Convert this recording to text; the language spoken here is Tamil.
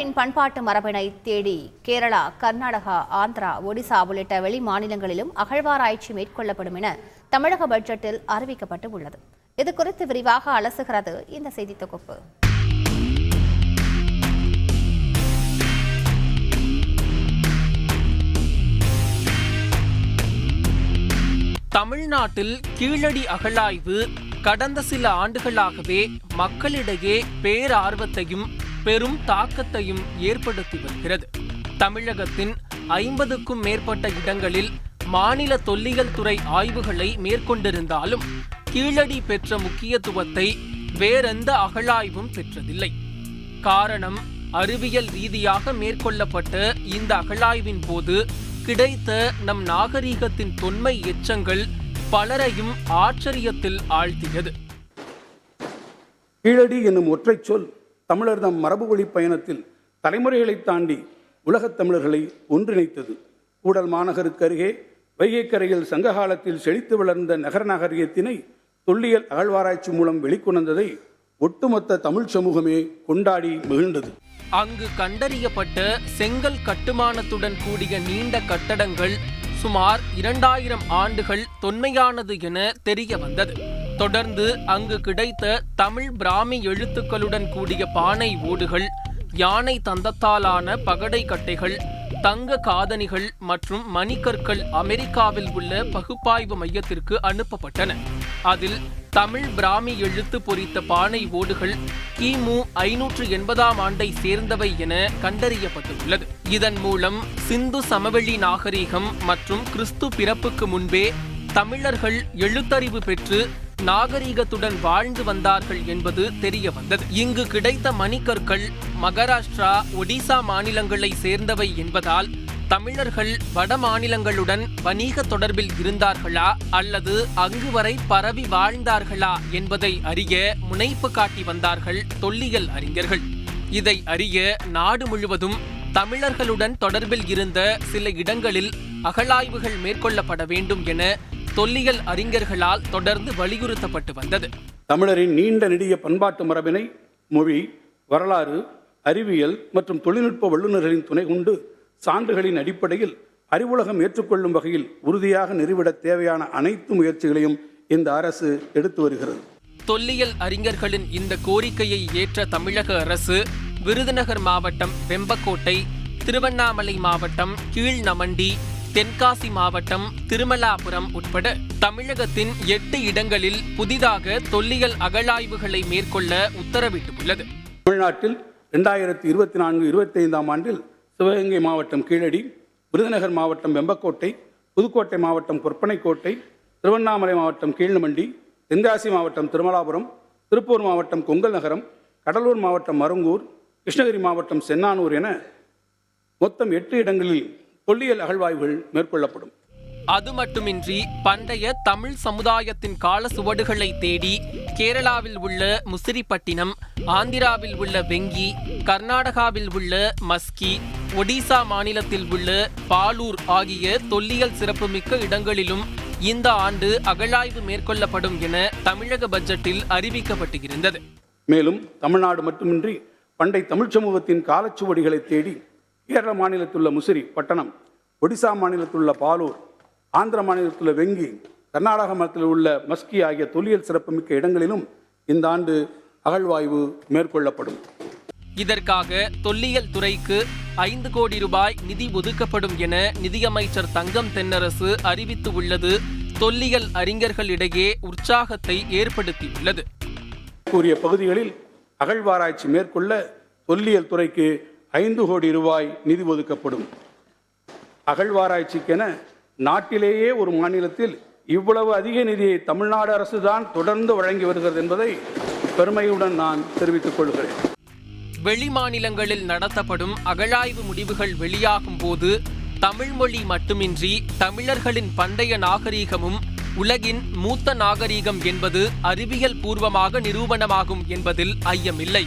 தமிழர்களின் பண்பாட்டு மரபினை தேடி கேரளா, கர்நாடகா, ஆந்திரா, ஒடிசா உள்ளிட்ட வெளி மாநிலங்களிலும் அகழ்வாராய்ச்சி மேற்கொள்ளப்படும் என தமிழக பட்ஜெட்டில் அறிவிக்கப்பட்டு உள்ளது. இதுகுறித்து விரிவாக அலசுகிறது இந்த செய்தி தொகுப்பு. தமிழ்நாட்டில் கீழடி அகழாய்வு கடந்த சில ஆண்டுகளாகவே மக்களிடையே பேரார்வத்தையும் பெரும் தாக்கத்தையும் ஏற்படுத்தி வருகிறது. தமிழகத்தின் 50க்கும் மேற்பட்ட இடங்களில் மாநில தொல்லியல் துறை ஆய்வுகளை மேற்கொண்டிருந்தாலும் கீழடி பெற்ற முக்கியத்துவத்தை வேறெந்த அகழாய்வும் பெற்றதில்லை. காரணம், அறிவியல் ரீதியாக மேற்கொள்ளப்பட்ட இந்த அகழாய்வின் போது கிடைத்த நம் நாகரீகத்தின் தொன்மை எச்சங்கள் பலரையும் ஆச்சரியத்தில் ஆழ்த்தியது. கீழடி என்னும் ஒற்றை சொல் தமிழர் தம் மரபு வழி பயணத்தில் தலைமுறைகளை தாண்டி உலகத் தமிழர்களை ஒன்றிணைத்தது. கூடல் மாநகருக்கு அருகே வைகைக்கரையில் சங்ககாலத்தில் செழித்து வளர்ந்த நகர நாகரிகத்தினை தொல்லியல் அகழ்வாராய்ச்சி மூலம் வெளிக்கொணர்ந்ததை ஒட்டுமொத்த தமிழ் சமூகமே கொண்டாடி மகிழ்ந்தது. அங்கு கண்டறியப்பட்ட செங்கல் கட்டுமானத்துடன் கூடிய நீண்ட கட்டடங்கள் சுமார் 2000 ஆண்டுகள் தொன்மையானது என தெரிய வந்தது. தொடர்ந்து அங்கு கிடைத்த தமிழ் பிராமி எழுத்துக்களுடன் கூடிய பானை ஓடுகள், யானை தந்தத்தாலான பகடை கட்டைகள், தங்க காதணிகள் மற்றும் மணிக்கற்கள் அமெரிக்காவில் உள்ள பகுப்பாய்வு மையத்திற்கு அனுப்பப்பட்டன. அதில் தமிழ் பிராமி எழுத்து பொறித்த பானை ஓடுகள் கிமு 580ஆம் ஆண்டை சேர்ந்தவை என கண்டறியப்பட்டுள்ளது. இதன் மூலம் சிந்து சமவெளி நாகரீகம் மற்றும் கிறிஸ்து பிறப்புக்கு முன்பே தமிழர்கள் எழுத்தறிவு பெற்று நாகரீகத்துடன் வாழ்ந்து வந்தார்கள் என்பது தெரிய வந்தது. இங்கு கிடைத்த மணிக்கற்கள் மகாராஷ்டிரா, ஒடிசா மாநிலங்களை சேர்ந்தவை என்பதால் தமிழர்கள் வட மாநிலங்களுடன் வணிக தொடர்பில் இருந்தார்களா அல்லது அங்கு வரை பரவி வாழ்ந்தார்களா என்பதை அறிய முனைப்பு காட்டி வந்தார்கள் தொல்லியல் அறிஞர்கள். இதை அறிய நாடு முழுவதும் தமிழர்களுடன் தொடர்பில் இருந்த சில இடங்களில் அகழாய்வுகள் மேற்கொள்ளப்பட வேண்டும் என தொல்லியல் அறிஞர்களால் தொடர்ந்து வலியுறுத்தப்பட்டு வந்தது. தமிழரின் நீண்ட நெடிய பண்பாட்டு மரபினை மொழி, வரலாறு, அறிவியல் மற்றும் தொழில்நுட்ப வல்லுநர்களின் துணை கொண்டு சான்றுகளின் அடிப்படையில் அறிவுலகம் ஏற்றுக்கொள்ளும் வகையில் உறுதியாக நிறுவிட தேவையான அனைத்து முயற்சிகளையும் இந்த அரசு எடுத்து வருகிறது. தொல்லியல் அறிஞர்களின் இந்த கோரிக்கையை ஏற்ற தமிழக அரசு விருதுநகர் மாவட்டம் வெம்பக்கோட்டை, திருவண்ணாமலை மாவட்டம் கீழ்நமண்டி, தென்காசி மாவட்டம் திருமலாபுரம் உட்பட தமிழகத்தின் 8 இடங்களில் புதிதாக தொல்லியல் அகழாய்வுகளை மேற்கொள்ள உத்தரவிட்டுள்ளது. தமிழ்நாட்டில் 2024-25ஆம் ஆண்டில் சிவகங்கை மாவட்டம் கீழடி, விருதுநகர் மாவட்டம் வெம்பக்கோட்டை, புதுக்கோட்டை மாவட்டம் கொற்பனைக்கோட்டை, திருவண்ணாமலை மாவட்டம் கீழ்நமண்டி, தென்காசி மாவட்டம் திருமலாபுரம், திருப்பூர் மாவட்டம் கொங்கல் நகரம், கடலூர் மாவட்டம் மருங்கூர், கிருஷ்ணகிரி மாவட்டம் சென்னானூர் என மொத்தம் 8 இடங்களில் தொல்லியல் அகழ்வாய்வுகள் மேற்கொள்ளப்படும். அது மட்டுமின்றி பண்டைய தமிழ் சமுதாயத்தின் கால சுவடுகளை தேடி கேரளாவில் உள்ள முசிறிப்பட்டினம், ஆந்திராவில் உள்ள வெங்கி, கர்நாடகாவில் உள்ள மஸ்கி, ஒடிசா மாநிலத்தில் உள்ள பாலூர் ஆகிய தொல்லியல் சிறப்புமிக்க இடங்களிலும் இந்த ஆண்டு அகழாய்வு மேற்கொள்ளப்படும் என தமிழக பட்ஜெட்டில் அறிவிக்கப்பட்டிருந்தது. மேலும் தமிழ்நாடு மட்டுமின்றி பண்டை தமிழ் சமூகத்தின் காலச்சுவடிகளை தேடி கேரள மாநிலத்துள்ள முசிறி பட்டணம், ஒடிசா மாநிலத்துள்ள பாலூர், ஆந்திர மாநிலத்துள்ள வெங்கி, கர்நாடக மாநிலத்தில் உள்ள மஸ்கி ஆகிய தொல்லியல் சிறப்புமிக்க இடங்களிலும் இந்த ஆண்டு அகழ்வாய்வு மேற்கொள்ளப்படும். இதற்காக தொல்லியல் துறைக்கு 5 கோடி ரூபாய் நிதி ஒதுக்கப்படும் என நிதியமைச்சர் தங்கம் தென்னரசு அறிவித்து உள்ளது தொல்லியல் அறிஞர்களிடையே உற்சாகத்தை ஏற்படுத்தியுள்ளது. கூறிய பகுதிகளில் அகழ்வாராய்ச்சி மேற்கொள்ள தொல்லியல் துறைக்கு 5 கோடி ரூபாய் நிதி ஒதுக்கப்படும். அகழ்வாராய்ச்சிக்கென நாட்டிலேயே ஒரு மாநிலத்தில் இவ்வளவு அதிக நிதியை தமிழ்நாடு அரசுதான் தொடர்ந்து வழங்கி வருகிறது என்பதை பெருமையுடன் நான் தெரிவித்துக் கொள்கிறேன். வெளி மாநிலங்களில் நடத்தப்படும் அகழாய்வு முடிவுகள் வெளியாகும் போது தமிழ் மொழி மட்டுமின்றி தமிழர்களின் பண்டைய நாகரீகமும் உலகின் மூத்த நாகரீகம் என்பது அறிவியல் பூர்வமாக நிரூபணமாகும் என்பதில் ஐயமில்லை.